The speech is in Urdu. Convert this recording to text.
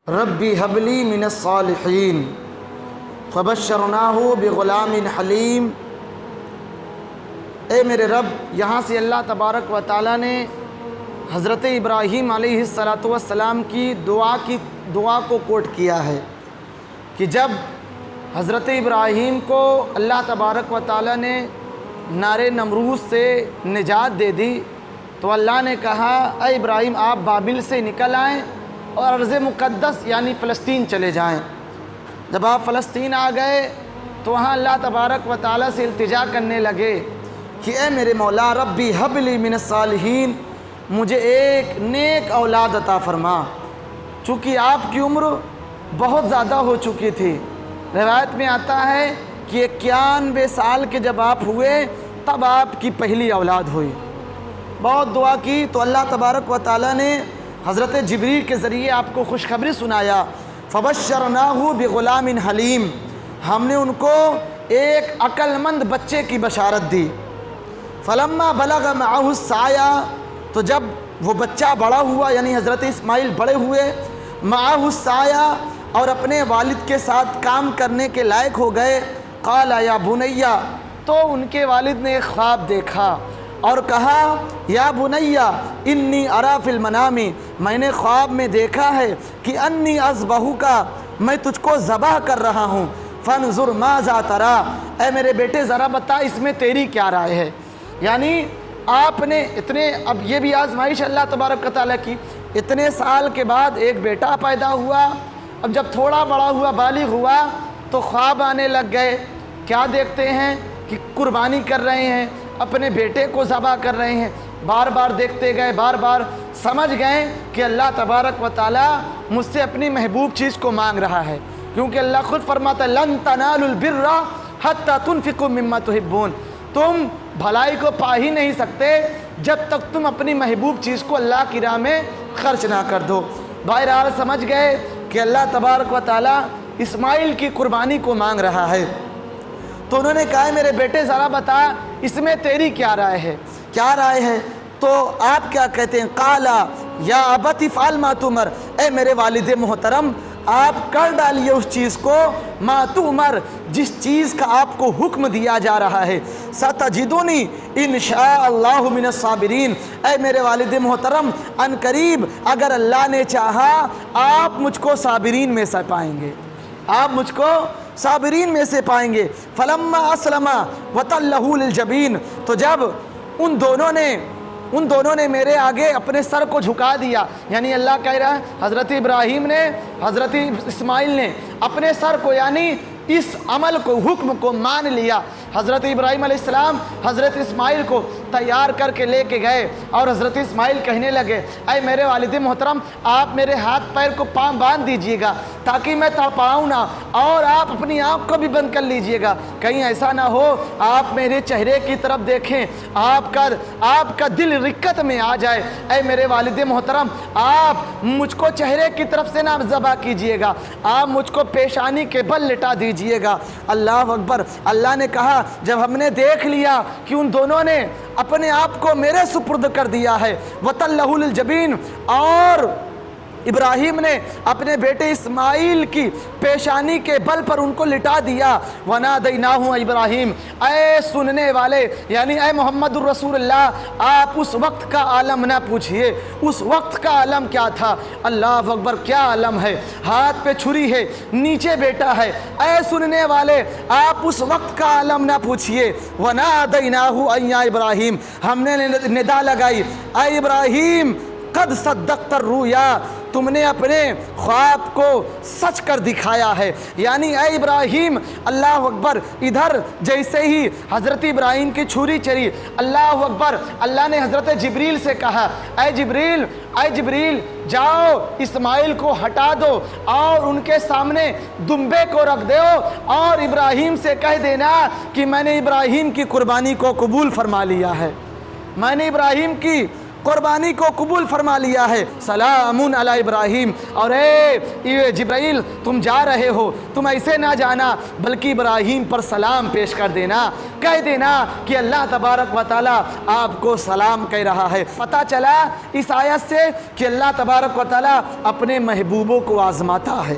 ربی حبلی من الصالحین فبشرناہ بغلام حلیم۔ اے میرے رب، یہاں سے اللہ تبارک و تعالیٰ نے حضرت ابراہیم علیہ السلام کی دعا کو کوٹ کیا ہے کہ جب حضرت ابراہیم کو اللہ تبارک و تعالیٰ نے نار نمرود سے نجات دے دی تو اللہ نے کہا اے ابراہیم آپ بابل سے نکل آئیں اور ارض مقدس یعنی فلسطین چلے جائیں۔ جب آپ فلسطین آ گئے تو وہاں اللہ تبارک و تعالیٰ سے التجا کرنے لگے کہ اے میرے مولا ربی حبلی من الصالحین، مجھے ایک نیک اولاد عطا فرما۔ چونکہ آپ کی عمر بہت زیادہ ہو چکی تھی، روایت میں آتا ہے کہ 91 سال کے جب آپ ہوئے تب آپ کی پہلی اولاد ہوئی۔ بہت دعا کی تو اللہ تبارک و تعالیٰ نے حضرت جبریل کے ذریعے آپ کو خوشخبری سنایا، فبشرناہ بغلام حلیم، ہم نے ان کو ایک عقل مند بچے کی بشارت دی۔ فلما بلغ معہ السعی، تو جب وہ بچہ بڑا ہوا یعنی حضرت اسماعیل بڑے ہوئے، معہ السعی اور اپنے والد کے ساتھ کام کرنے کے لائق ہو گئے، قال یا بنیہ، تو ان کے والد نے ایک خواب دیکھا اور کہا یا بنیہ انی ارا فی المنام، میں نے خواب میں دیکھا ہے کہ انی اذبحک، میں تجھ کو ذبح کر رہا ہوں، فانظر ماذا تری، اے میرے بیٹے ذرا بتا اس میں تیری کیا رائے ہے۔ یعنی آپ نے اب یہ بھی آزمائش اللہ تبارک و تعالیٰ کی، اتنے سال کے بعد ایک بیٹا پیدا ہوا، اب جب تھوڑا بڑا ہوا بالغ ہوا تو خواب آنے لگ گئے، کیا دیکھتے ہیں کہ قربانی کر رہے ہیں، اپنے بیٹے کو ذبح کر رہے ہیں، بار بار دیکھتے گئے، بار بار سمجھ گئے کہ اللہ تبارک و تعالیٰ مجھ سے اپنی محبوب چیز کو مانگ رہا ہے، کیونکہ اللہ خود فرماتا ہے لن تنالوا البر حتی تنفقوا مما تحبون، تم بھلائی کو پا ہی نہیں سکتے جب تک تم اپنی محبوب چیز کو اللہ کی راہ میں خرچ نہ کر دو۔ بہرحال سمجھ گئے کہ اللہ تبارک و تعالیٰ اسماعیل کی قربانی کو مانگ رہا ہے، تو انہوں نے کہا میرے بیٹے ذرا بتا اس میں تیری کیا رائے ہے، کیا رائے ہے؟ تو آپ کیا کہتے ہیں؟ قال یا ابت افعل ما تؤمر، اے میرے والد محترم آپ کر ڈالیے اس چیز کو، ما تؤمر، جس چیز کا آپ کو حکم دیا جا رہا ہے، ستجدنی ان شاء اللہ من الصابرین، اے میرے والد محترم ان قریب اگر اللہ نے چاہا آپ مجھ کو صابرین میں سے پائیں گے، آپ مجھ کو صابرین میں سے پائیں گے۔ فلما اسلم وتلہ للجبین، تو جب ان دونوں نے میرے آگے اپنے سر کو جھکا دیا، یعنی اللہ کہہ رہا ہے حضرت ابراہیم نے، حضرت اسماعیل نے اپنے سر کو یعنی اس عمل کو، حکم کو مان لیا۔ حضرت ابراہیم علیہ السلام حضرت اسماعیل کو تیار کر کے لے کے گئے اور حضرت اسماعیل کہنے لگے اے میرے والد محترم آپ میرے ہاتھ پیر کو باندھ دیجئے گا تاکہ میں تڑپاؤں نہ، اور آپ اپنی آنکھ کو بھی بند کر لیجئے گا، کہیں ایسا نہ ہو آپ میرے چہرے کی طرف دیکھیں آپ کا دل رکت میں آ جائے۔ اے میرے والد محترم آپ مجھ کو چہرے کی طرف سے نہ ذبح کیجئے گا، آپ مجھ کو پیشانی کے بل لٹا دیجئے گا۔ اللہ اکبر۔ اللہ نے کہا جب ہم نے دیکھ لیا کہ ان دونوں نے اپنے آپ کو میرے سپرد کر دیا ہے، وَتَلَّهُ لِلْجَبِينِ، اور ابراہیم نے اپنے بیٹے اسماعیل کی پیشانی کے بل پر ان کو لٹا دیا، وَنَادَيْنَاهُ ابراہیم، اے سننے والے یعنی اے محمد الرسول اللہ آپ اس وقت کا عالم نہ پوچھئے، اس وقت کا عالم کیا تھا، اللہ اکبر کیا عالم ہے، ہاتھ پہ چھری ہے نیچے بیٹا ہے، اے سننے والے آپ اس وقت کا عالم نہ پوچھئے، وَنَادَيْنَاهُ أَن يَا ابراہیم، ہم نے ندا لگائی اے ابراہیم قد صدقت الرؤیا، تم نے اپنے خواب کو سچ کر دکھایا ہے، یعنی اے ابراہیم اللہ اکبر، ادھر جیسے ہی حضرت ابراہیم کی چھری چری، اللہ اکبر، اللہ نے حضرت جبریل سے کہا اے جبریل جاؤ اسماعیل کو ہٹا دو اور ان کے سامنے دمبے کو رکھ دو اور ابراہیم سے کہہ دینا کہ میں نے ابراہیم کی قربانی کو قبول فرما لیا ہے، میں نے ابراہیم کی قربانی کو قبول فرما لیا ہے۔ سلام علی ابراہیم، اور اے جبرائیل تم جا رہے ہو، تم ایسے نہ جانا بلکہ ابراہیم پر سلام پیش کر دینا، کہہ دینا کہ اللہ تبارک و تعالیٰ آپ کو سلام کہہ رہا ہے۔ پتہ چلا اس آیت سے کہ اللہ تبارک و تعالیٰ اپنے محبوبوں کو آزماتا ہے۔